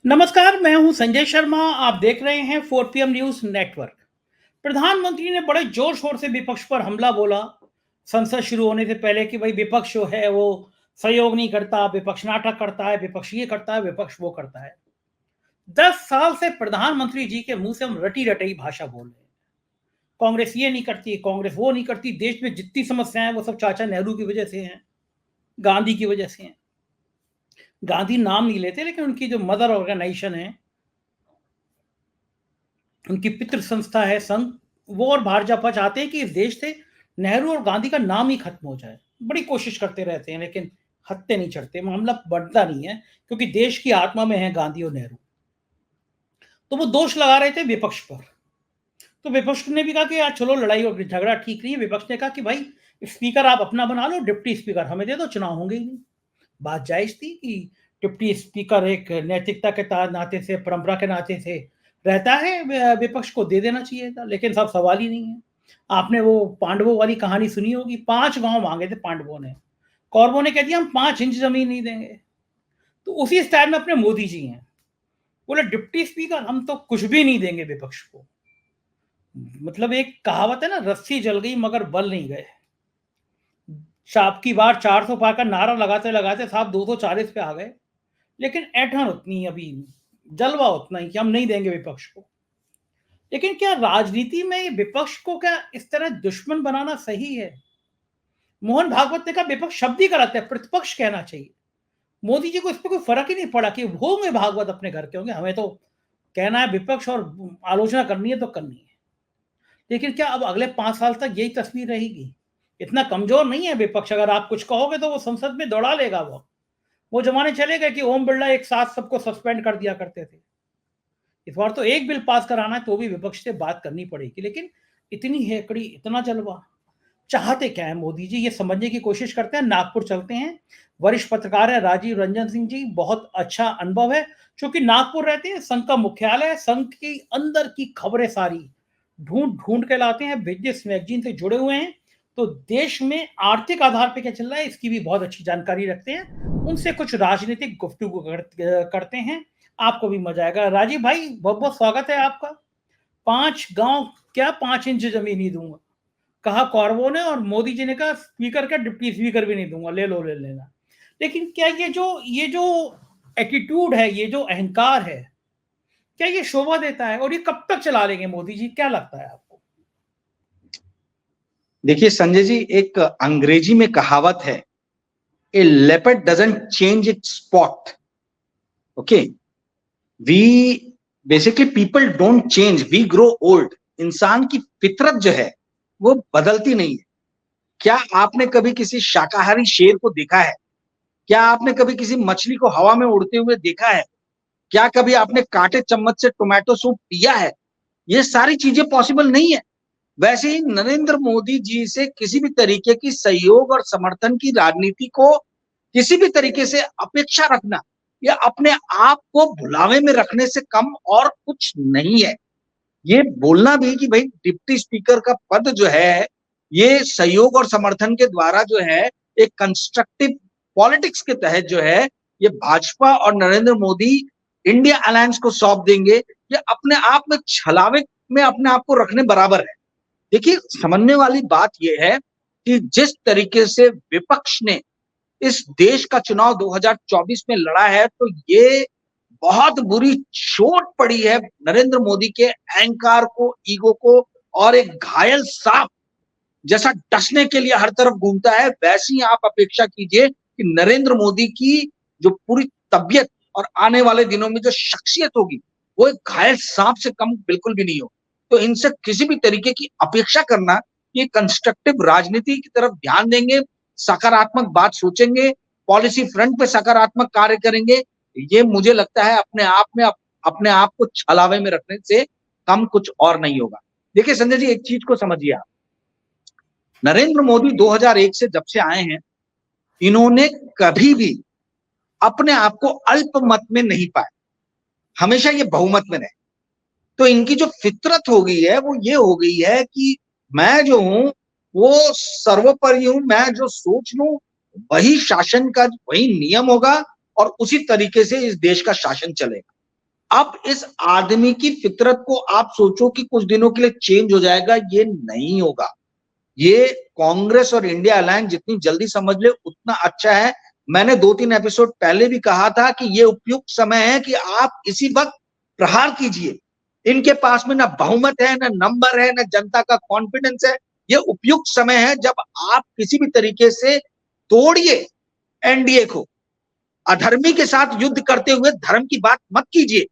नमस्कार, मैं हूं संजय शर्मा। आप देख रहे हैं 4 PM न्यूज नेटवर्क। प्रधानमंत्री ने बड़े जोर शोर से विपक्ष पर हमला बोला संसद शुरू होने से पहले कि भाई विपक्ष जो है वो सहयोग नहीं करता, विपक्ष नाटक करता है, विपक्ष ये करता है, विपक्ष वो करता है। 10 साल से प्रधानमंत्री जी के मुंह से हम रटी रटाई भाषा बोल रहे हैं। कांग्रेस ये नहीं करती, कांग्रेस वो नहीं करती। देश में जितनी समस्याएं हैं वो सब चाचा नेहरू की वजह से हैं, गांधी की वजह से हैं। गांधी नाम नहीं लेते, लेकिन उनकी जो मदर ऑर्गेनाइजेशन है, उनकी पितृ संस्था है संघ, वो और भाजपा चाहते हैं कि इस देश से नेहरू और गांधी का नाम ही खत्म हो जाए। बड़ी कोशिश करते रहते हैं, लेकिन हत्ते नहीं चढ़ते, मामला बढ़ता नहीं है, क्योंकि देश की आत्मा में है गांधी और नेहरू। तो वो दोष लगा रहे थे विपक्ष पर। तो विपक्ष ने भी कहा कि यार चलो, लड़ाई और झगड़ा ठीक नहीं है। विपक्ष ने कहा कि भाई स्पीकर आप अपना बना लो, डिप्टी स्पीकर हमें दे दो, चुनाव होंगे ही नहीं। बात जायज थी कि डिप्टी स्पीकर एक नैतिकता के नाते से, परंपरा के नाते से रहता है, विपक्ष को दे देना चाहिए था, लेकिन सब सवाल ही नहीं है। आपने वो पांडवों वाली कहानी सुनी होगी। 5 गांव मांगे थे पांडवों ने, कौरवों ने कह दिया हम 5 इंच जमीन नहीं देंगे। तो उसी स्टाइल में अपने मोदी जी हैं, बोले डिप्टी स्पीकर हम तो कुछ भी नहीं देंगे विपक्ष को। मतलब एक कहावत है ना, रस्सी जल गई मगर बल नहीं गए। साहब की बार 400 पार का नारा लगाते लगाते साहब 240 पे आ गए, लेकिन ऐठन उतनी, अभी जलवा उतना ही कि हम नहीं देंगे विपक्ष को। लेकिन क्या राजनीति में विपक्ष को क्या इस तरह दुश्मन बनाना सही है? मोहन भागवत ने कहा विपक्ष शब्द ही गलत है, प्रतिपक्ष कहना चाहिए। मोदी जी को इस पर कोई फर्क ही नहीं पड़ा कि होंगे भागवत अपने घर के होंगे, हमें तो कहना है विपक्ष और आलोचना करनी है तो करनी है। लेकिन क्या अब अगले 5 साल तक यही तस्वीर रहेगी? इतना कमजोर नहीं है विपक्ष, अगर आप कुछ कहोगे तो वो संसद में दौड़ा लेगा। वो जमाने चले गए कि ओम बिरला एक साथ सबको सस्पेंड कर दिया करते थे। इस बार तो एक बिल पास कराना है तो भी विपक्ष से बात करनी पड़ेगी। लेकिन इतनी हेकड़ी, इतना जलवा, चाहते क्या है मोदी जी, ये समझने की कोशिश करते हैं। नागपुर चलते हैं। वरिष्ठ पत्रकार है राजीव रंजन सिंह जी, बहुत अच्छा अनुभव है, क्योंकि नागपुर रहते हैं, संघ का मुख्यालय है, संघ के अंदर की खबरें सारी ढूंढ ढूंढ के लाते हैं, बिजनेस मैगजीन से जुड़े हुए हैं। तो देश में आर्थिक आधार पे क्या चल रहा है इसकी भी बहुत अच्छी जानकारी रखते हैं। उनसे कुछ राजनीतिक गुफ्तगू करते हैं, आपको भी मजा आएगा। राजीव भाई, बहुत बहुत स्वागत है आपका। 5 गांव क्या 5 इंच जमीन ही दूंगा कहा कौरवों ने, और मोदी जी ने कहा स्पीकर का डिप्टी स्पीकर भी नहीं दूंगा, ले लो ले लेना। लेकिन क्या ये जो एटीट्यूड है, ये जो अहंकार है, क्या ये शोभा देता है? और ये कब तक चला लेंगे मोदी जी, क्या लगता है आपको? देखिए संजय जी, एक अंग्रेजी में कहावत है, a leopard doesn't change its spot. Okay, we basically people don't change, we grow old. इंसान की फितरत जो है वो बदलती नहीं है। क्या आपने कभी किसी शाकाहारी शेर को देखा है? क्या आपने कभी किसी मछली को हवा में उड़ते हुए देखा है? क्या कभी आपने कांटे चम्मच से टोमेटो सूप पिया है? ये सारी चीजें पॉसिबल नहीं है। वैसे ही नरेंद्र मोदी जी से किसी भी तरीके की सहयोग और समर्थन की राजनीति को किसी भी तरीके से अपेक्षा रखना, या अपने आप को भुलावे में रखने से कम और कुछ नहीं है। ये बोलना भी कि भाई डिप्टी स्पीकर का पद जो है ये सहयोग और समर्थन के द्वारा जो है एक कंस्ट्रक्टिव पॉलिटिक्स के तहत जो है ये भाजपा और नरेंद्र मोदी इंडिया अलायंस को सौंप देंगे, ये अपने आप में छलावे में अपने आप को रखने बराबर है। देखिए, समझने वाली बात यह है कि जिस तरीके से विपक्ष ने इस देश का चुनाव 2024 में लड़ा है, तो ये बहुत बुरी चोट पड़ी है नरेंद्र मोदी के अहंकार को, ईगो को, और एक घायल सांप जैसा डसने के लिए हर तरफ घूमता है। वैसी ही आप अपेक्षा कीजिए कि नरेंद्र मोदी की जो पूरी तबियत और आने वाले दिनों में जो शख्सियत होगी वो एक घायल सांप से कम बिल्कुल भी नहीं हो। तो इनसे किसी भी तरीके की अपेक्षा करना, ये कंस्ट्रक्टिव राजनीति की तरफ ध्यान देंगे, सकारात्मक बात सोचेंगे, पॉलिसी फ्रंट पे सकारात्मक कार्य करेंगे, ये मुझे लगता है अपने आप में अपने आप को छलावे में रखने से कम कुछ और नहीं होगा। देखिए संजय जी, एक चीज को समझिए आप, नरेंद्र मोदी 2001 से जब से आए हैं, इन्होंने कभी भी अपने आप को अल्पमत में नहीं पाए, हमेशा ये बहुमत में रहे। तो इनकी जो फितरत हो गई है वो ये हो गई है कि मैं जो हूं वो सर्वोपरि हूं, मैं जो सोच लूं वही शासन का वही नियम होगा और उसी तरीके से इस देश का शासन चलेगा। अब इस आदमी की फितरत को आप सोचो कि कुछ दिनों के लिए चेंज हो जाएगा, ये नहीं होगा। ये कांग्रेस और इंडिया अलायंस जितनी जल्दी समझ ले उतना अच्छा है। मैंने 2-3 एपिसोड पहले भी कहा था कि ये उपयुक्त समय है कि आप इसी वक्त प्रहार कीजिए। इनके पास में ना बहुमत है, ना नंबर है, ना जनता का कॉन्फिडेंस है। ये उपयुक्त समय है जब आप किसी भी तरीके से तोड़िए एनडीए को। अधर्मी के साथ युद्ध करते हुए धर्म की बात मत कीजिए।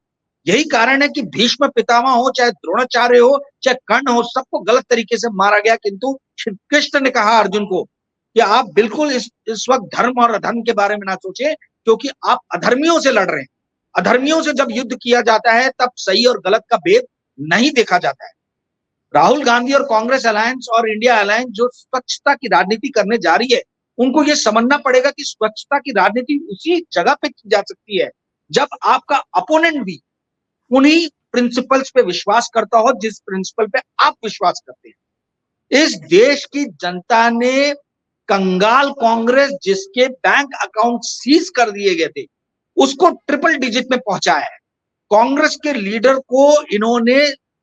यही कारण है कि भीष्म पितामह हो, चाहे द्रोणाचार्य हो, चाहे कर्ण हो, सबको गलत तरीके से मारा गया, किंतु श्री कृष्ण ने कहा अर्जुन को कि आप बिल्कुल इस वक्त धर्म और अधर्म के बारे में ना सोचे, क्योंकि आप अधर्मियों से लड़ रहे हैं। अधर्मियों से जब युद्ध किया जाता है तब सही और गलत का भेद नहीं देखा जाता है। राहुल गांधी और कांग्रेस अलायंस और इंडिया अलायंस जो स्वच्छता की राजनीति करने जा रही है, उनको ये समझना पड़ेगा कि स्वच्छता की राजनीति उसी जगह पे की जा सकती है जब आपका अपोनेंट भी उन्हीं प्रिंसिपल्स पे विश्वास करता हो जिस प्रिंसिपल पे आप विश्वास करते हैं। इस देश की जनता ने कंगाल कांग्रेस जिसके बैंक अकाउंट सीज कर दिए गए थे, उसको ट्रिपल डिजिट में पहुंचाया है। कांग्रेस के लीडर को इन्होंने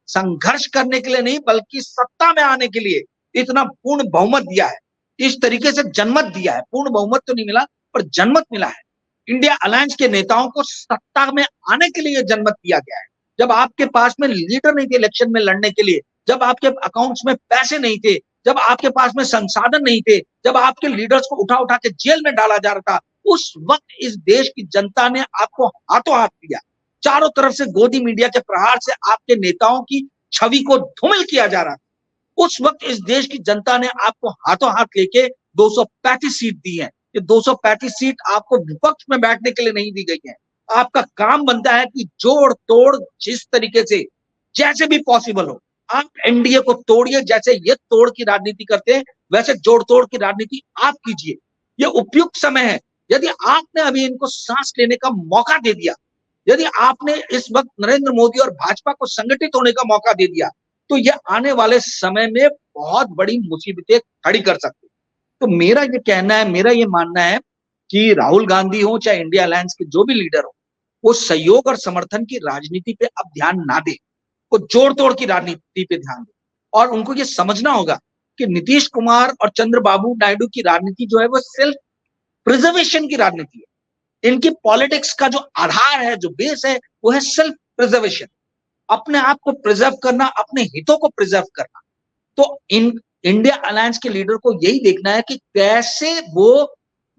संघर्ष करने के लिए नहीं बल्कि सत्ता में आने के लिए इतना पूर्ण बहुमत दिया है, इस तरीके से जनमत दिया है। पूर्ण बहुमत तो नहीं मिला पर जनमत मिला है। इंडिया अलायंस के नेताओं को सत्ता में आने के लिए जनमत दिया गया है। जब आपके पास में लीडर नहीं थे इलेक्शन में लड़ने के लिए, जब आपके अकाउंट्स में पैसे नहीं थे, जब आपके पास में संसाधन नहीं थे, जब आपके लीडर्स को उठा उठा के जेल में डाला जा रहा था, उस वक्त इस देश की जनता ने आपको हाथों हाथ दिया। चारों तरफ से गोदी मीडिया के प्रहार से आपके नेताओं की छवि को धूमिल किया जा रहा था। उस वक्त इस देश की जनता ने आपको हाथों हाथ लेके 235 सीट दी है। ये 235 सीट आपको विपक्ष में बैठने के लिए नहीं दी गई है। आपका काम बनता है कि जोड़ तोड़ जिस तरीके से जैसे भी पॉसिबल हो आप एनडीए को तोड़िए। जैसे ये तोड़ की राजनीति करते हैं वैसे जोड़ तोड़ की राजनीति आप कीजिए। ये उपयुक्त समय है। यदि आपने अभी इनको सांस लेने का मौका दे दिया, यदि आपने इस वक्त नरेंद्र मोदी और भाजपा को संगठित होने का मौका दे दिया, तो ये आने वाले समय में बहुत बड़ी मुसीबतें खड़ी कर सकते। तो मेरा ये कहना है, मेरा ये मानना है कि राहुल गांधी हो चाहे इंडिया अलायंस के जो भी लीडर हो, वो सहयोग और समर्थन की राजनीति पे अब ध्यान ना दे, वो जोड़ तोड़ की राजनीति पे ध्यान दे। और उनको ये समझना होगा कि नीतीश कुमार और चंद्रबाबू नायडू की राजनीति जो है वो सेल्फ प्रिजर्वेशन की राजनीति है। इनकी पॉलिटिक्स का जो आधार है, जो बेस है, वो है सेल्फ प्रिजर्वेशन। अपने आप को प्रिजर्व करना, अपने हितों को प्रिजर्व करना। तो इन इंडिया अलायंस के लीडर को यही देखना है कि कैसे वो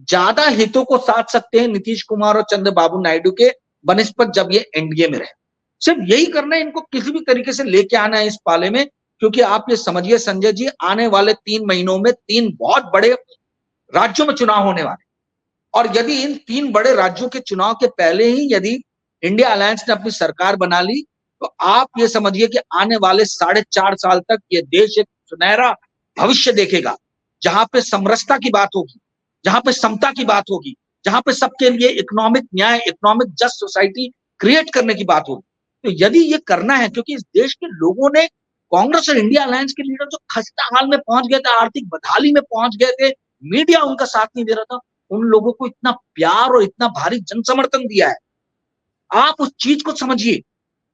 ज्यादा हितों को साध सकते हैं नीतीश कुमार और चंद्रबाबू नायडू के बनस्पत जब ये एनडीए में रहे। सिर्फ यही करना है इनको, किसी भी तरीके से लेके आना है इस पाले में। क्योंकि आप ये समझिए संजय जी, आने वाले 3 महीनों में 3 बहुत बड़े राज्यों में चुनाव होने वाले, और यदि इन 3 बड़े राज्यों के चुनाव के पहले ही यदि इंडिया अलायंस ने अपनी सरकार बना ली, तो आप ये समझिए कि आने वाले 4.5 साल तक ये देश एक सुनहरा भविष्य देखेगा, जहां पे समरसता की बात होगी, जहां पे समता की बात होगी, जहां पे सबके लिए इकोनॉमिक न्याय, इकोनॉमिक जस्ट सोसाइटी क्रिएट करने की बात होगी। तो यदि ये करना है, क्योंकि इस देश के लोगों ने कांग्रेस और इंडिया अलायंस के लीडर जो खस्ता हाल में पहुंच गए थे, आर्थिक बदहाली में पहुंच गए थे, मीडिया उनका साथ नहीं दे रहा था, उन लोगों को इतना प्यार और इतना भारी जन समर्थन दिया है। आप उस चीज को समझिए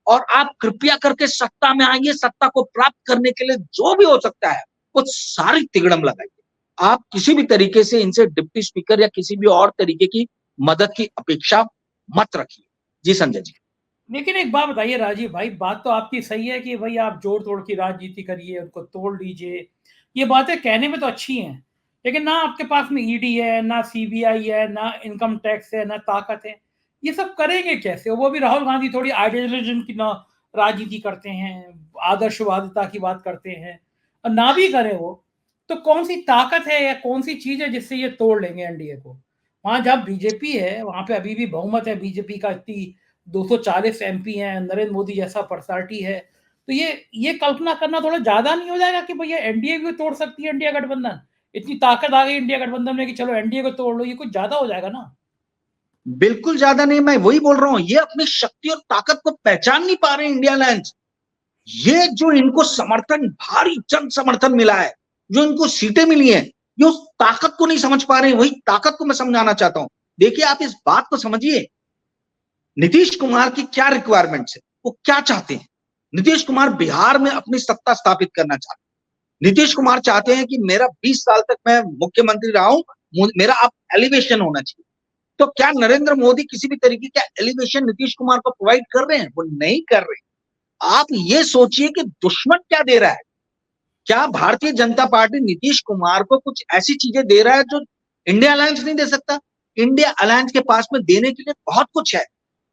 और आप कृपया करके सत्ता में आइए। सत्ता को प्राप्त करने के लिए जो भी हो सकता है वो सारी तिगड़म लगाइए। आप किसी भी तरीके से इनसे डिप्टी स्पीकर या किसी भी और तरीके की मदद की अपेक्षा मत रखिए। जी संजय जी। लेकिन एक बात बताइए राजीव भाई, बात तो आपकी सही है कि भाई आप जोड़ तोड़ की राजनीति करिए, उनको तोड़ लीजिए, ये बातें कहने में तो अच्छी हैं, लेकिन ना आपके पास में ईडी है, ना सीबीआई है, ना इनकम टैक्स है, ना ताकत है। ये सब करेंगे कैसे? वो भी राहुल गांधी थोड़ी आइडियलिज्म की ना राजनीति करते हैं, आदर्शवादिता की बात करते हैं, और ना भी करें वो, तो कौन सी ताकत है या कौन सी चीज है जिससे ये तोड़ लेंगे एनडीए को? वहां जहां बीजेपी है वहां पे अभी भी बहुमत है बीजेपी का, इतनी 240 एमपी हैं, नरेंद्र मोदी जैसा पर्सनालिटी है। तो ये कल्पना करना थोड़ा ज्यादा नहीं हो जाएगा कि भैया एनडीए भी तोड़ सकती है इंडिया गठबंधन? इतनी ताकत आ गई इंडिया गठबंधन में कि चलो एनडीए को तोड़ लो, ये कुछ ज्यादा हो जाएगा ना? बिल्कुल ज्यादा नहीं, मैं वही बोल रहा हूं। ये अपनी शक्ति और ताकत को पहचान नहीं पा रहे इंडिया अलायंस। ये जो इनको समर्थन, भारी जन समर्थन मिला है, जो इनको सीटें मिली हैं, ये उस ताकत को नहीं समझ पा रहे हैं। वही ताकत को मैं समझाना चाहता हूं। देखिए आप इस बात को समझिए, नीतीश कुमार की क्या रिक्वायरमेंट्स है, वो क्या चाहते हैं। नीतीश कुमार बिहार में अपनी सत्ता स्थापित करना चाहते हैं। नीतीश कुमार चाहते हैं कि मेरा 20 साल तक मैं मुख्यमंत्री रहा हूं, मेरा अब एलिवेशन होना चाहिए। तो क्या नरेंद्र मोदी किसी भी तरीके का एलिवेशन नीतीश कुमार को प्रोवाइड कर रहे हैं? वो नहीं कर रहे। आप ये सोचिए कि दुश्मन क्या दे रहा है। क्या भारतीय जनता पार्टी नीतीश कुमार को कुछ ऐसी चीजें दे रहा है जो इंडिया अलायंस नहीं दे सकता? इंडिया अलायंस के पास में देने के लिए बहुत कुछ है,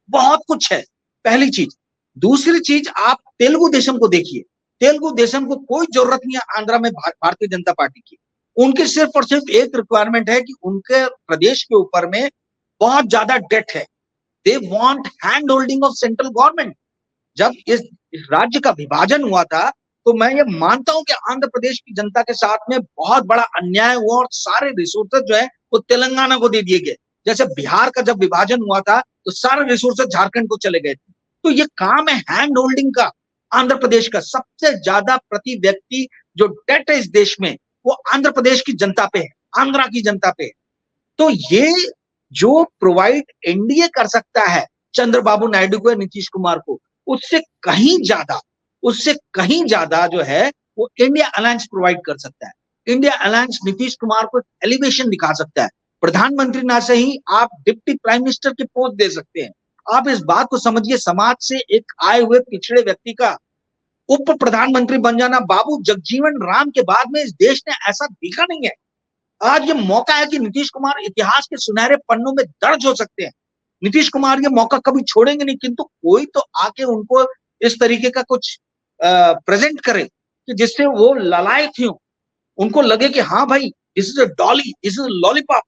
बहुत कुछ है। पहली चीज। दूसरी चीज, आप तेलुगु देशम को देखिए। तेलुगु देशम को कोई जरूरत नहीं है आंध्रा में भारतीय जनता पार्टी की। उनकी सिर्फ और सिर्फ एक रिक्वायरमेंट है कि उनके प्रदेश के ऊपर में बहुत ज्यादा डेट है। They want hand holding of central government. जब इस राज्य का विभाजन हुआ था तो मैं ये मानता हूं कि आंध्र प्रदेश की जनता के साथ में बहुत बड़ा अन्याय हुआ और सारे रिसोर्सेज जो है वो तेलंगाना को दे दिए गए। जैसे बिहार का जब विभाजन हुआ था तो सारे रिसोर्सेज झारखंड को चले गए थे। तो ये काम है हैंड होल्डिंग का आंध्र प्रदेश का। सबसे ज्यादा प्रति व्यक्ति जो डेट है इस देश में वो आंध्र प्रदेश की जनता पे है, आंध्रा की जनता पे है। तो ये जो प्रोवाइड एनडीए कर सकता है चंद्रबाबू नायडू को, नीतीश कुमार को, उससे कहीं ज्यादा जो है वो इंडिया अलायंस प्रोवाइड कर सकता है। इंडिया अलायंस नीतीश कुमार को एलिवेशन दिखा सकता है। प्रधानमंत्री ना सही, आप डिप्टी प्राइम मिनिस्टर की पोस्ट दे सकते हैं। आप इस बात को समझिए, समाज से एक आए हुए पिछड़े व्यक्ति का उप प्रधानमंत्री बन जाना बाबू जगजीवन राम के बाद में इस देश ने ऐसा देखा नहीं है। आज ये मौका है कि नीतीश कुमार इतिहास के सुनहरे पन्नों में दर्ज हो सकते हैं। नीतीश कुमार ये मौका कभी छोड़ेंगे नहीं, किंतु कोई तो आके उनको इस तरीके का कुछ प्रेजेंट करे कि जिससे वो ललायत हो, उनको लगे कि हाँ भाई this is a Dolly, this is a lollipop.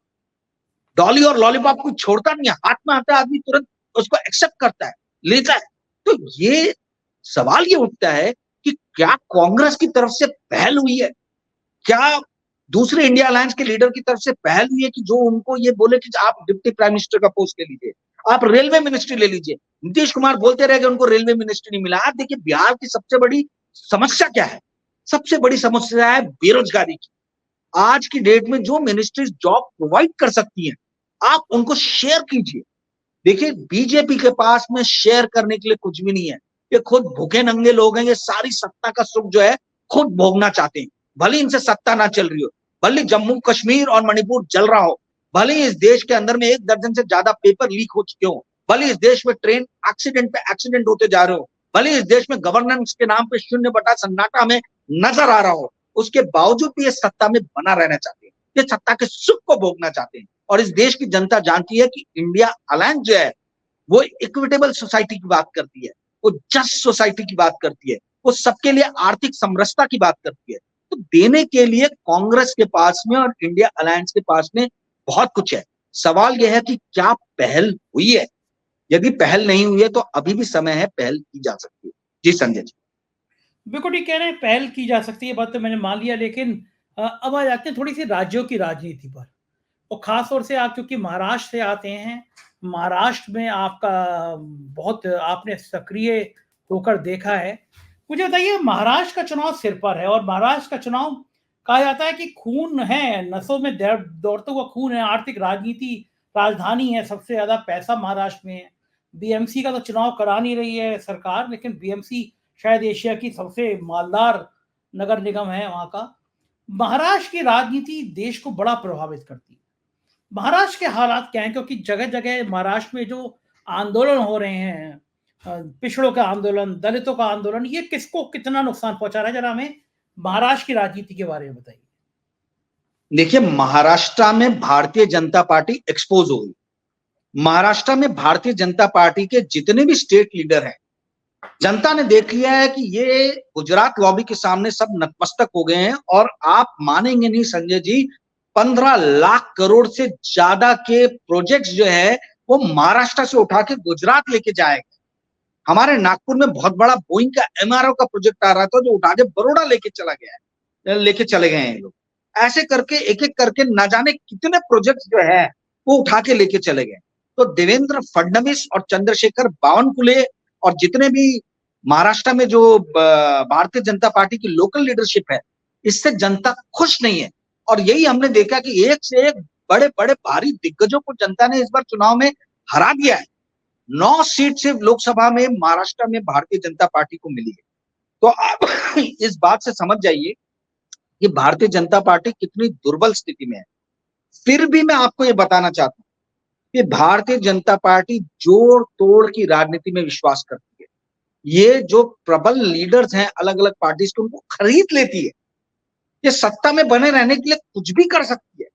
Dolly और लॉलीपॉप को छोड़ता नहीं है, हाथ में आता है आदमी तुरंत उसको एक्सेप्ट करता है, लेता है। तो ये सवाल ये उठता है कि क्या कांग्रेस की तरफ से पहल हुई है, क्या दूसरे इंडिया अलायंस के लीडर की तरफ से पहल हुई है कि जो उनको ये बोले कि आप डिप्टी प्राइम मिनिस्टर का पोस्ट ले लीजिए, आप रेलवे मिनिस्ट्री ले लीजिए। नीतीश कुमार बोलते रहे कि उनको रेलवे मिनिस्ट्री नहीं मिला। आप देखिए बिहार की सबसे बड़ी समस्या क्या है? सबसे बड़ी समस्या है बेरोजगारी की। आज की डेट में जो मिनिस्ट्रीज जॉब प्रोवाइड कर सकती हैं, आप उनको शेयर कीजिए। देखिए बीजेपी के पास में शेयर करने के लिए कुछ भी नहीं है। ये खुद भूखे नंगे लोग हैं, ये सारी सत्ता का सुख जो है खुद भोगना चाहते हैं। भले इनसे सत्ता ना चल रही हो, भले जम्मू कश्मीर और मणिपुर जल रहा हो, भले इस देश के अंदर में 1 दर्जन से ज्यादा पेपर लीक हो चुके हो, भले इस देश में ट्रेन एक्सीडेंट पे एक्सीडेंट होते जा रहे हो, भले इस देश में गवर्नेंस के नाम पे शून्य बटा सन्नाटा में नजर आ रहा हो, उसके बावजूद भी ये सत्ता में बना रहना चाहते हैं। ये सत्ता के सुख को भोगना चाहते हैं। और इस देश की जनता जानती है कि इंडिया अलायंस जो है वो इक्विटेबल सोसाइटी की बात करती है, वो जस्ट सोसाइटी की बात करती है, वो सबके लिए आर्थिक समरसता की बात करती है। तो देने के लिए कांग्रेस के पास में और इंडिया अलायंस के पास में बहुत कुछ है। सवाल यह है कि क्या पहल हुई है? यदि पहल नहीं हुई है तो अभी भी समय है, पहल की जा सकती है। जी संजय जी। बिल्कुल ठीक कह रहे हैं, पहल की जा सकती है, बात तो मैंने मान लिया। लेकिन अब आ जाते हैं थोड़ी सी राज्यों की राजनीति पर, और खास तौर से आप क्योंकि महाराष्ट्र से आते हैं, महाराष्ट्र में आपका बहुत आपने सक्रिय होकर देखा है। मुझे बताइए, महाराष्ट्र का चुनाव सिर पर है, और महाराष्ट्र का चुनाव कहा जाता है कि खून है, नसों में दौड़ता हुआ खून है, आर्थिक राजनीति राजधानी है, सबसे ज्यादा पैसा महाराष्ट्र में है। बीएमसी का तो चुनाव करा नहीं रही है सरकार, लेकिन बीएमसी शायद एशिया की सबसे मालदार नगर निगम है वहां का। महाराष्ट्र की राजनीति देश को बड़ा प्रभावित करती है। महाराष्ट्र के हालात क्या हैं? क्योंकि जगह जगह महाराष्ट्र में जो आंदोलन हो रहे हैं, पिछड़ों का आंदोलन, दलितों का आंदोलन, ये किसको कितना नुकसान पहुंचा रहा है? जरा हमें महाराष्ट्र की राजनीति के बारे में बताइए। देखिए, महाराष्ट्र में भारतीय जनता पार्टी एक्सपोज हो गई। महाराष्ट्र में भारतीय जनता पार्टी के जितने भी स्टेट लीडर हैं, जनता ने देख लिया है कि ये गुजरात लॉबी के सामने सब नतमस्तक हो गए हैं। और आप मानेंगे नहीं संजय जी, 15 लाख करोड़ से ज्यादा के प्रोजेक्ट्स जो है वो महाराष्ट्र से उठा के गुजरात लेके जाएगा। हमारे नागपुर में बहुत बड़ा बोइंग का एमआरओ का प्रोजेक्ट आ रहा था जो उठा के बड़ौदा लेके चले गए हैं लोग। ऐसे करके एक एक करके न जाने कितने प्रोजेक्ट जो है वो उठा के लेके चले गए। तो देवेंद्र फडणवीस और चंद्रशेखर बावनकुले और जितने भी महाराष्ट्र में जो भारतीय जनता पार्टी की लोकल लीडरशिप है, इससे जनता खुश नहीं है। और यही हमने देखा कि एक से एक बड़े बड़े भारी दिग्गजों को जनता ने इस बार चुनाव में हरा दिया है। 9 सीट सिर्फ लोकसभा में महाराष्ट्र में भारतीय जनता पार्टी को मिली है। तो आप इस बात से समझ जाइए कि भारतीय जनता पार्टी कितनी दुर्बल स्थिति में है। फिर भी मैं आपको ये बताना चाहता हूं कि भारतीय जनता पार्टी जोड़ तोड़ की राजनीति में विश्वास करती है। ये जो प्रबल लीडर्स हैं अलग अलग पार्टी के, उनको खरीद लेती है। ये सत्ता में बने रहने के लिए कुछ भी कर सकती है।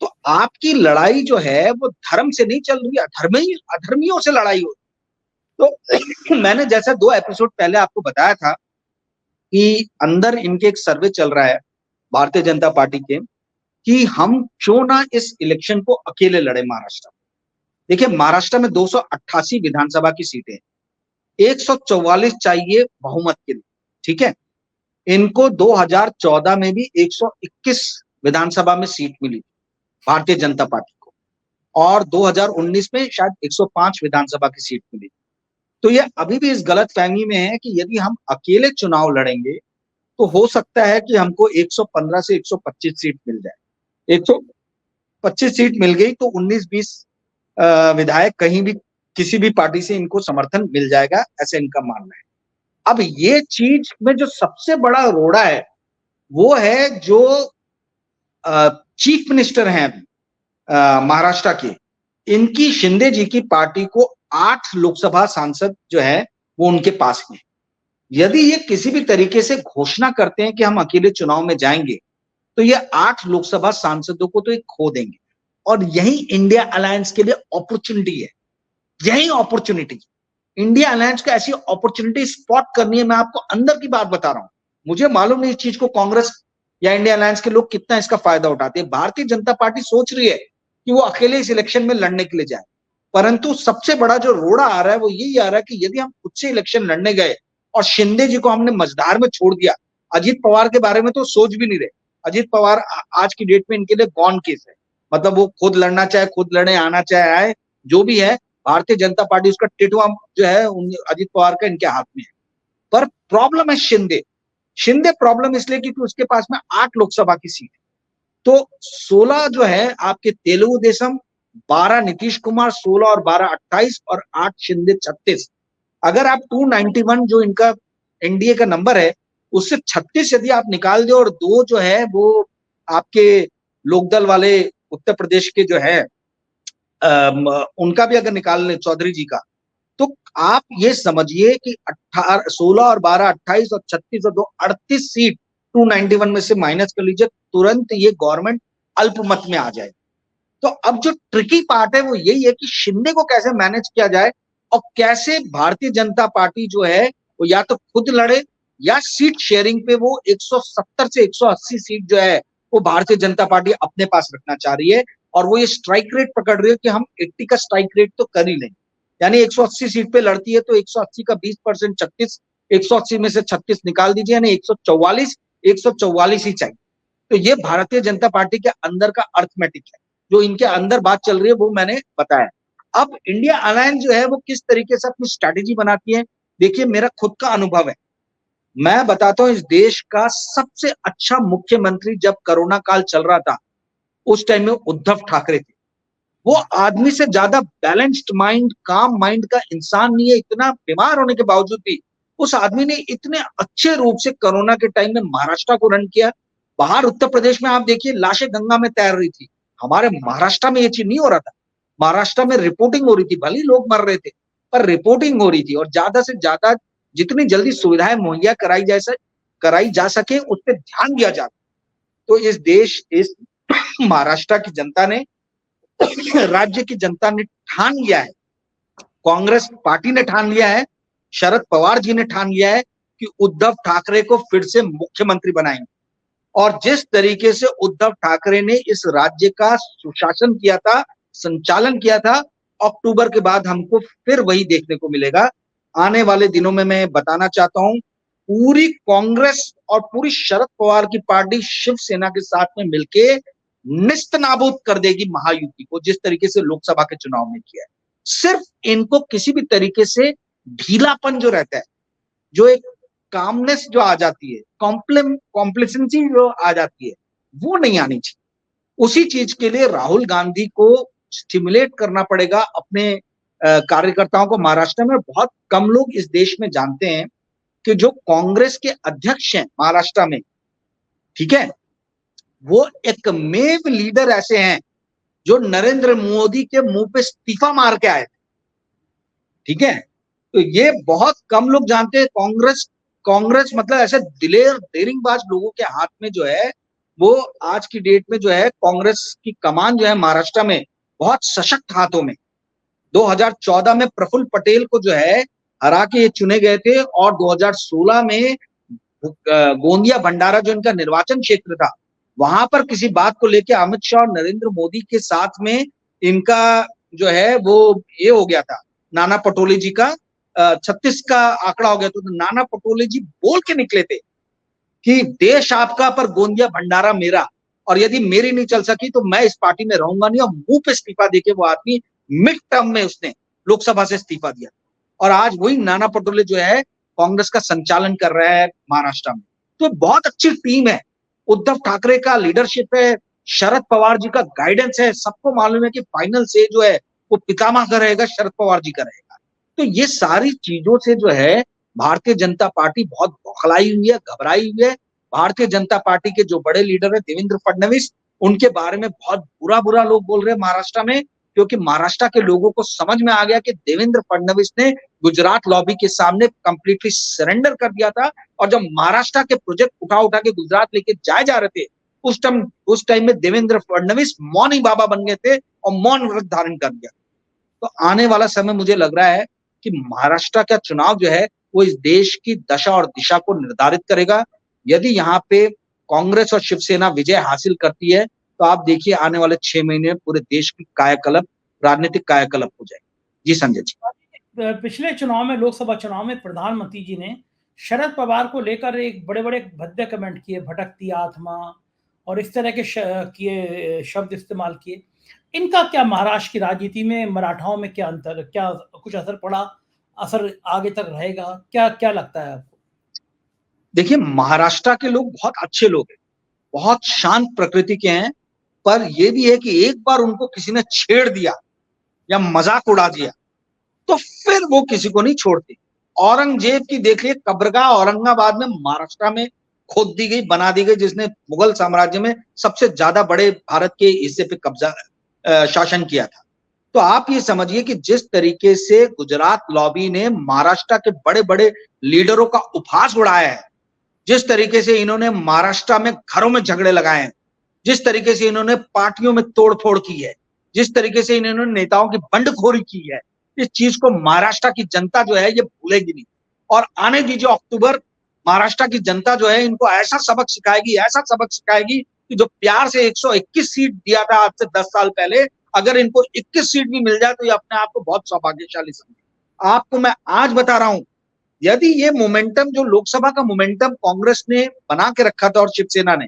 तो आपकी लड़ाई जो है वो धर्म से नहीं चल रही है, अधर्मियों से लड़ाई हो। तो मैंने जैसा 2 एपिसोड पहले आपको बताया था कि अंदर इनके एक सर्वे चल रहा है भारतीय जनता पार्टी के, कि हम क्यों ना इस इलेक्शन को अकेले लड़े महाराष्ट्र में। देखिए, महाराष्ट्र में 288 विधानसभा की सीटें, 144 चाहिए बहुमत के लिए, ठीक है। इनको 2014 में भी 121 विधानसभा में सीट मिली भारतीय जनता पार्टी को, और 2019 में शायद 105 विधानसभा की सीट मिली। तो ये अभी भी इस गलतफहमी में है कि यदि हम अकेले चुनाव लड़ेंगे तो हो सकता है कि हमको 115 से 125 सीट मिल जाए। 125 सीट मिल गई तो 19-20 विधायक कहीं भी किसी भी पार्टी से इनको समर्थन मिल जाएगा, ऐसे इनका मानना है। अब ये चीज में जो सबसे बड़ा रोड़ा है वो है जो चीफ मिनिस्टर हैं महाराष्ट्र के, इनकी शिंदे जी की पार्टी को 8 लोकसभा सांसद जो है वो उनके पास में। यदि ये किसी भी तरीके से घोषणा करते हैं कि हम अकेले चुनाव में जाएंगे तो ये 8 लोकसभा सांसदों को तो एक खो देंगे, और यही इंडिया अलायंस के लिए अपॉर्चुनिटी है। यही अपॉर्चुनिटी, इंडिया अलायंस को ऐसी अपॉर्चुनिटी स्पॉट करनी है। मैं आपको अंदर की बात बता रहा हूं, मुझे मालूम नहीं इस चीज को कांग्रेस या इंडिया अलायंस के लोग कितना इसका फायदा उठाते हैं। भारतीय जनता पार्टी सोच रही है कि वो अकेले इस इलेक्शन में लड़ने के लिए जाए, परंतु सबसे बड़ा जो रोड़ा आ रहा है वो यही आ रहा है कि यदि हम खुद से इलेक्शन लड़ने गए और शिंदे जी को हमने मझधार में छोड़ दिया, अजीत पवार के बारे में तो सोच भी नहीं रहे। अजीत पवार आज की डेट में इनके लिए गॉन केस है, मतलब वो खुद लड़ना चाहे खुद लड़े, आना चाहे आए, जो भी है भारतीय जनता पार्टी उसका टिटवा जो है अजीत पवार का इनके हाथ में है। पर प्रॉब्लम है शिंदे प्रॉब्लम इसलिए क्योंकि उसके पास में 8 लोकसभा की सीट है। तो 16 जो है आपके तेलुगु देशम, 12 नीतीश कुमार, 16 और 12 28, और 8 शिंदे 36। अगर आप 291 जो इनका एनडीए का नंबर है उससे 36 यदि आप निकाल दो, और 2 जो है वो आपके लोकदल वाले उत्तर प्रदेश के जो है उनका भी अगर निकाल ले चौधरी जी का, तो आप ये समझिए कि 16 और 12 28 और 36 और 2 38 सीट 291 में से माइनस कर लीजिए, तुरंत ये गवर्नमेंट अल्पमत में आ जाए। तो अब जो ट्रिकी पार्ट है वो यही है कि शिंदे को कैसे मैनेज किया जाए, और कैसे भारतीय जनता पार्टी जो है वो या तो खुद लड़े या सीट शेयरिंग पे वो 170 से 180 सीट जो है वो भारतीय जनता पार्टी अपने पास रखना चाह रही है। और वो ये स्ट्राइक रेट पकड़ रही है कि हम 80 का स्ट्राइक रेट तो कर ही लेंगे, यानी 180 सीट पे लड़ती है तो 180 का 20% 36, 180 में से 36 निकाल दीजिए, यानी 144 ही चाहिए। तो ये भारतीय जनता पार्टी के अंदर का अर्थमेटिक है, जो इनके अंदर बात चल रही है वो मैंने बताया। अब इंडिया अलायंस जो है वो किस तरीके से अपनी स्ट्रैटेजी बनाती है, देखिए मेरा खुद का अनुभव है। मैं बताता हूं, इस देश का सबसे अच्छा मुख्यमंत्री जब कोरोना काल चल रहा था उस टाइम में उद्धव ठाकरे थे। वो आदमी से ज्यादा बैलेंस्ड माइंड, काम माइंड का इंसान नहीं है। इतना बीमार होने के बावजूद भी उस आदमी ने इतने अच्छे रूप से कोरोना के टाइम में महाराष्ट्र को रन किया। बाहर उत्तर प्रदेश में आप देखिए लाशें गंगा में तैर रही थी, हमारे महाराष्ट्र में ये चीज नहीं हो रहा था। महाराष्ट्र में रिपोर्टिंग हो रही थी, भले लोग मर रहे थे पर रिपोर्टिंग हो रही थी, और ज्यादा से ज्यादा जितनी जल्दी सुविधाएं मुहैया कराई जा सके उस पर ध्यान दिया जाता। तो इस महाराष्ट्र की जनता ने, राज्य की जनता ने ठान लिया है, कांग्रेस पार्टी ने ठान लिया है, शरद पवार जी ने ठान लिया है कि उद्धव ठाकरे को फिर से मुख्यमंत्री बनाएंगे। और जिस तरीके से उद्धव ठाकरे ने इस राज्य का सुशासन किया था, संचालन किया था, अक्टूबर के बाद हमको फिर वही देखने को मिलेगा। आने वाले दिनों में मैं बताना चाहता हूं, पूरी कांग्रेस और पूरी शरद पवार की पार्टी शिवसेना के साथ में मिलके निस्तनाबूद कर देगी महायुति को, जिस तरीके से लोकसभा के चुनाव में किया है। सिर्फ इनको किसी भी तरीके से ढीलापन जो रहता है, जो एक कामनेस जो आ जाती है, कॉम्प्लेसेंसी जो आ जाती है, वो नहीं आनी चाहिए। उसी चीज के लिए राहुल गांधी को स्टिमुलेट करना पड़ेगा अपने कार्यकर्ताओं को महाराष्ट्र में। बहुत कम लोग इस देश में जानते हैं कि जो कांग्रेस के अध्यक्ष हैं महाराष्ट्र में, ठीक है, वो एकमेव लीडर ऐसे हैं जो नरेंद्र मोदी के मुंह पे इस्तीफा मार के आए थे, ठीक है। तो ये बहुत कम लोग जानते हैं। कांग्रेस मतलब ऐसे दिलेर डेरिंगबाज लोगों के हाथ में जो है, वो आज की डेट में जो है कांग्रेस की कमान जो है महाराष्ट्र में बहुत सशक्त हाथों में। 2014 में प्रफुल्ल पटेल को जो है हरा के ये चुने गए थे, और 2016 में गोंदिया भंडारा जो इनका निर्वाचन क्षेत्र था, वहां पर किसी बात को लेकर अमित शाह और नरेंद्र मोदी के साथ में इनका जो है वो ये हो गया था, नाना पटोले जी का 36 का आंकड़ा हो गया। तो नाना पटोले जी बोल के निकले थे कि देश आपका पर गोंदिया भंडारा मेरा, और यदि मेरी नहीं चल सकी तो मैं इस पार्टी में रहूंगा नहीं। और मुंह पे इस्तीफा देके वो आदमी मिड टर्म में उसने लोकसभा से इस्तीफा दिया, और आज वही नाना पटोले जो है कांग्रेस का संचालन कर रहा है महाराष्ट्र में। तो बहुत अच्छी टीम है, उद्धव ठाकरे का लीडरशिप है, शरद पवार जी का गाइडेंस है। सबको मालूम है कि फाइनल से जो है वो पितामह का रहेगा, शरद पवार जी का रहेगा। तो ये सारी चीजों से जो है भारतीय जनता पार्टी बहुत बौखलाई हुई है, घबराई हुई है। भारतीय जनता पार्टी के जो बड़े लीडर है देवेंद्र फडणवीस, उनके बारे में बहुत बुरा बुरा लोग बोल रहे हैं महाराष्ट्र में, क्योंकि महाराष्ट्र के लोगों को समझ में आ गया कि देवेंद्र फडणवीस ने गुजरात लॉबी के सामने कंप्लीटली सरेंडर कर दिया था। और जब महाराष्ट्र के प्रोजेक्ट उठा उठा के गुजरात लेके जाए जा रहे थे, उस टाइम में देवेंद्र फडणवीस मौन ही बाबा बन गए थे और मौन व्रत धारण कर दिया। तो आने वाला समय मुझे लग रहा है कि महाराष्ट्र का चुनाव जो है वो इस देश की दशा और दिशा को निर्धारित करेगा। यदि यहाँ पे कांग्रेस और शिवसेना विजय हासिल करती है, तो आप देखिए आने वाले 6 महीने में पूरे देश की कायाकल्प, राजनीतिक कायाकल्प हो जाएगी। जी संजय जी। पिछले चुनाव में, लोकसभा चुनाव में प्रधानमंत्री जी ने शरद पवार को लेकर एक बड़े-बड़े भद्दे कमेंट किए, भटकती आत्मा और इस तरह के शब्द इस्तेमाल किए। इनका क्या महाराष्ट्र की राजनीति में, मराठाओं में क्या अंतर, क्या कुछ असर पड़ा? असर आगे तक रहेगा? क्या लगता है आपको? देखिए, महाराष्ट्र के लोग बहुत अच्छे लोग हैं, बहुत शांत प्रकृति के हैं, पर यह भी है कि एक बार उनको किसी ने छेड़ दिया या मजाक उड़ा दिया तो फिर वो किसी को नहीं छोड़ते। औरंगजेब की देखिए कब्रगाह औरंगाबाद में महाराष्ट्र में खोद दी गई, बना दी गई, जिसने मुगल साम्राज्य में सबसे ज्यादा बड़े भारत के हिस्से पे कब्जा शासन किया था। तो आप ये समझिए कि जिस तरीके से गुजरात लॉबी ने महाराष्ट्र के बड़े बड़े लीडरों का उपहास उड़ाया है, जिस तरीके से इन्होंने महाराष्ट्र में घरों में झगड़े लगाए हैं, जिस तरीके से इन्होंने पार्टियों में तोड़फोड़ की है, जिस तरीके से इन्होंने नेताओं की बंडखोरी की है, इस चीज को महाराष्ट्र की जनता जो है ये भूलेगी नहीं। और आने दीजिए अक्टूबर, महाराष्ट्र की जनता जो है इनको ऐसा सबक सिखाएगी कि जो प्यार से 121 सीट दिया था आज से 10 साल पहले, अगर इनको 21 सीट भी मिल जाए तो ये अपने आप को बहुत सौभाग्यशाली समझे। आपको मैं आज बता रहा हूं, यदि ये मोमेंटम, जो लोकसभा का मोमेंटम कांग्रेस ने बना के रखा था और शिवसेना ने,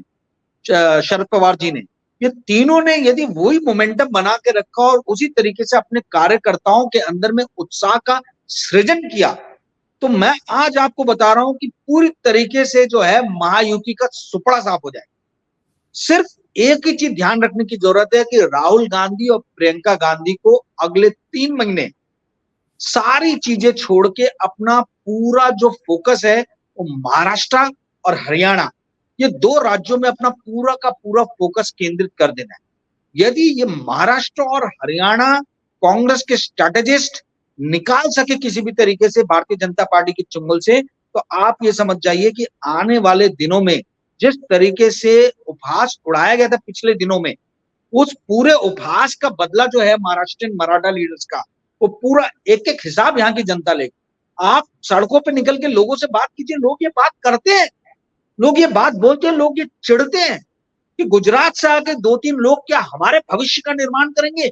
शरद पवार जी ने, ये तीनों ने यदि वही मोमेंटम बना के रखा और उसी तरीके से अपने कार्यकर्ताओं के अंदर में उत्साह का सृजन किया, तो मैं आज आपको बता रहा हूं कि पूरी तरीके से जो है महायुति का सुपड़ा साफ हो जाएगा। सिर्फ एक ही चीज ध्यान रखने की जरूरत है कि राहुल गांधी और प्रियंका गांधी को अगले 3 महीने सारी चीजें छोड़ के अपना पूरा जो फोकस है वो महाराष्ट्र और हरियाणा, ये 2 राज्यों में अपना पूरा का पूरा फोकस केंद्रित कर देना है। यदि ये महाराष्ट्र और हरियाणा कांग्रेस के स्ट्रैटेजिस्ट निकाल सके किसी भी तरीके से भारतीय जनता पार्टी के चुंगल से, तो आप ये समझ जाइए कि आने वाले दिनों में जिस तरीके से उपहास उड़ाया गया था पिछले दिनों में, उस पूरे उपहास का बदला जो है महाराष्ट्रियन मराठा लीडर्स का, वो पूरा एक एक हिसाब यहाँ की जनता लेगी। आप सड़कों पे निकल के लोगों से बात कीजिए, लोग ये बात करते हैं, लोग ये बात बोलते हैं, लोग ये चिढ़ते हैं कि गुजरात से आके 2-3 लोग क्या हमारे भविष्य का निर्माण करेंगे।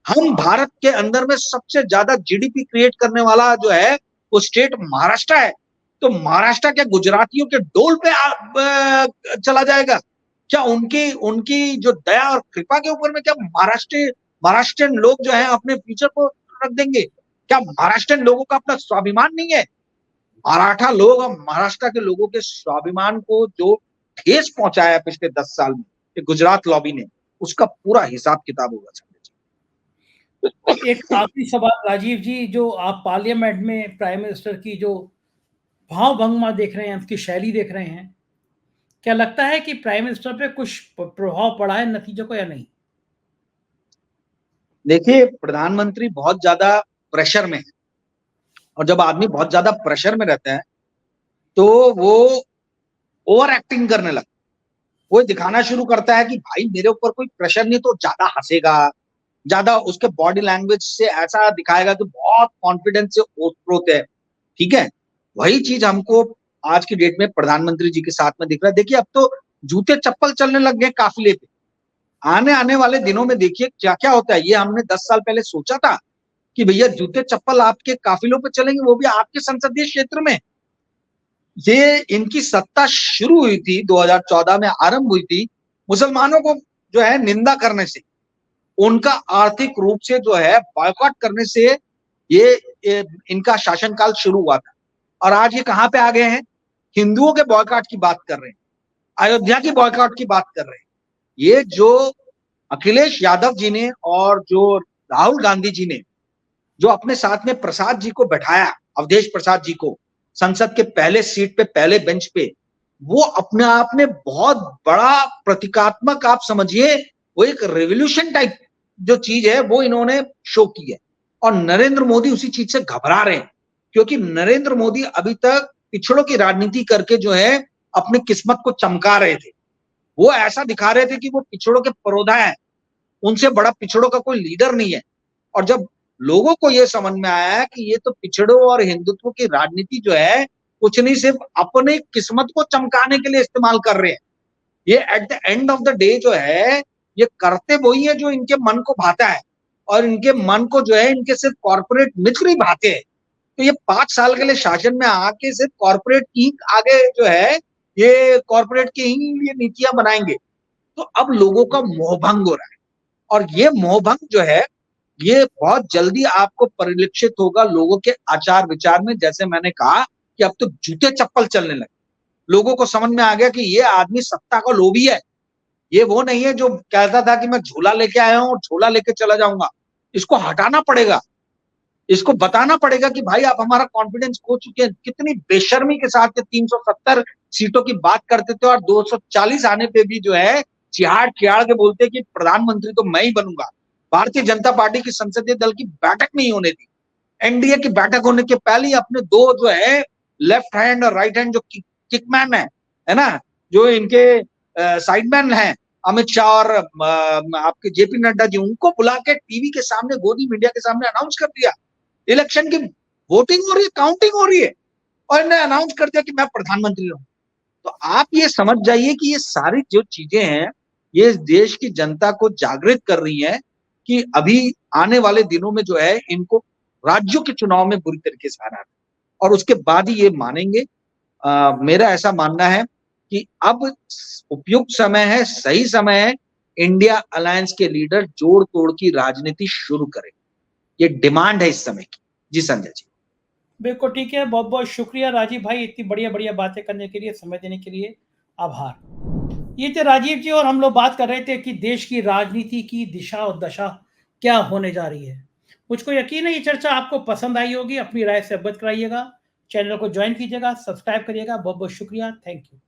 हम भारत के अंदर में सबसे ज्यादा जीडीपी क्रिएट करने वाला जो है वो स्टेट महाराष्ट्र है, तो महाराष्ट्र क्या गुजरातियों के डोल पे चला जाएगा? क्या उनकी जो दया और कृपा के ऊपर में क्या महाराष्ट्रियन लोग जो है अपने फ्यूचर को रख देंगे? क्या महाराष्ट्रियन लोगों का अपना स्वाभिमान नहीं है? मराठा लोग और महाराष्ट्र के लोगों के स्वाभिमान को जो ठेस पहुंचाया पिछले 10 साल में गुजरात लॉबी ने, उसका पूरा हिसाब किताब होगा। एक आखिरी सवाल राजीव जी, जो आप पार्लियामेंट में प्राइम मिनिस्टर की जो भाव-भंगिमा देख रहे हैं, उसकी शैली देख रहे हैं, क्या लगता है कि प्राइम मिनिस्टर पे कुछ प्रभाव पड़ा है नतीजों का या नहीं? देखिए, प्रधानमंत्री बहुत ज्यादा प्रेशर में है, और जब आदमी बहुत ज्यादा प्रेशर में रहता है तो वो ओवर एक्टिंग करने लगता है। वो दिखाना शुरू करता है कि भाई मेरे ऊपर कोई प्रेशर नहीं, तो ज्यादा हंसेगा, ज्यादा उसके बॉडी लैंग्वेज से ऐसा दिखाएगा कि बहुत कॉन्फिडेंस से ओत-प्रोत है। ठीक है, वही चीज हमको आज की डेट में प्रधानमंत्री जी के साथ में दिख रहा है। देखिए, अब तो जूते चप्पल चलने लग गए काफिले पे। आने आने वाले दिनों में देखिए क्या क्या होता है। ये हमने 10 साल पहले सोचा था कि भैया जूते चप्पल आपके काफिलों पे चलेंगे, वो भी आपके संसदीय क्षेत्र में। ये इनकी सत्ता शुरू हुई थी 2014 में, आरंभ हुई थी मुसलमानों को जो है निंदा करने से, उनका आर्थिक रूप से जो है बॉयकॉट करने से। ये इनका शासनकाल शुरू हुआ था, और आज ये कहां पे आ गए हैं? हिंदुओं के बॉयकॉट की बात कर रहे हैं, अयोध्या की बॉयकॉट की बात कर रहे हैं। ये जो अखिलेश यादव जी ने और जो राहुल गांधी जी ने जो अपने साथ में प्रसाद जी को बैठाया, अवधेश प्रसाद जी को संसद के पहले सीट पे, पहले बेंच पे, वो अपने आप में बहुत बड़ा प्रतीकात्मक, आप समझिए वो एक रेवोल्यूशन टाइप जो चीज है वो इन्होंने शो की है। और नरेंद्र मोदी उसी चीज से घबरा रहे हैं, क्योंकि नरेंद्र मोदी अभी तक पिछड़ों की राजनीति करके जो है अपनी किस्मत को चमका रहे थे। वो ऐसा दिखा रहे थे कि वो पिछड़ों के परोधा है, उनसे बड़ा पिछड़ों का कोई लीडर नहीं है। और जब लोगों को ये समझ में आया कि ये तो पिछड़ों और हिंदुत्व की राजनीति जो है कुछ नहीं, सिर्फ अपने किस्मत को चमकाने के लिए इस्तेमाल कर रहे हैं, ये at the end of the day जो है ये करते वही है जो इनके मन को भाता है, और इनके मन को जो है इनके सिर्फ कॉर्पोरेट मित्र ही भाते हैं। तो ये 5 साल के लिए शासन में आके सिर्फ कॉर्पोरेट की आगे जो है, ये कॉर्पोरेट की ही ये नीतियां बनाएंगे। तो अब लोगों का मोहभंग हो रहा है, और ये मोहभंग जो है ये बहुत जल्दी आपको परिलक्षित होगा लोगों के आचार विचार में। जैसे मैंने कहा कि अब तो जूते चप्पल चलने लगे, लोगों को समझ में आ गया कि ये आदमी सत्ता का लोभी है। ये वो नहीं है जो कहता था कि मैं झूला लेके आया हूं और झूला लेके चला जाऊंगा। इसको हटाना पड़ेगा, इसको बताना पड़ेगा कि भाई आप हमारा कॉन्फिडेंस खो चुके हैं। कितनी बेशर्मी के साथ 370 सीटों की बात करते थे, और 240 आने पे भी जो है चिहाड़ चिहाड़ के बोलते कि प्रधानमंत्री तो मैं ही बनूंगा। भारतीय जनता पार्टी की संसदीय दल की बैठक नहीं होने दी। एनडीए की बैठक होने के पहले ही अपने दो जो है लेफ्ट हैंड और राइट हैंड जो किकमैन है ना, जो इनके साइडमैन हैं, अमित शाह और आपके जेपी नड्डा जी, उनको बुला के टीवी के सामने, गोदी मीडिया के सामने अनाउंस कर दिया इलेक्शन की वोटिंग हो रही है, काउंटिंग हो रही है, और इन्हें अनाउंस कर दिया कि मैं प्रधानमंत्री हूं। तो आप ये समझ जाइए कि ये सारी जो चीजें हैं ये देश की जनता को जागृत कर रही हैं कि अभी आने वाले दिनों में जो है इनको राज्यों के चुनाव में बुरी तरीके से हराना, और उसके बाद ही ये मानेंगे। मेरा ऐसा मानना है कि अब उपयुक्त समय है, सही समय है, इंडिया अलायंस के लीडर जोड़ तोड़ की राजनीति शुरू करें। ये डिमांड है इस समय की। जी संजय जी। बिल्कुल ठीक है। बहुत-बहुत शुक्रिया राजीव भाई, इतनी बढ़िया-बढ़िया बातें करने के लिए, समय देने के लिए। आभार। ये थे राजीव जी, और हम लोग बात कर रहे थे कि देश की राजनीति की दिशा और दशा क्या होने जा रही है। मुझको यकीन है ये चर्चा आपको पसंद आई होगी। अपनी राय से अवगत कराइएगा। चैनल को जॉइन कीजिएगा, सब्सक्राइब करिएगा। बहुत-बहुत शुक्रिया। Thank you.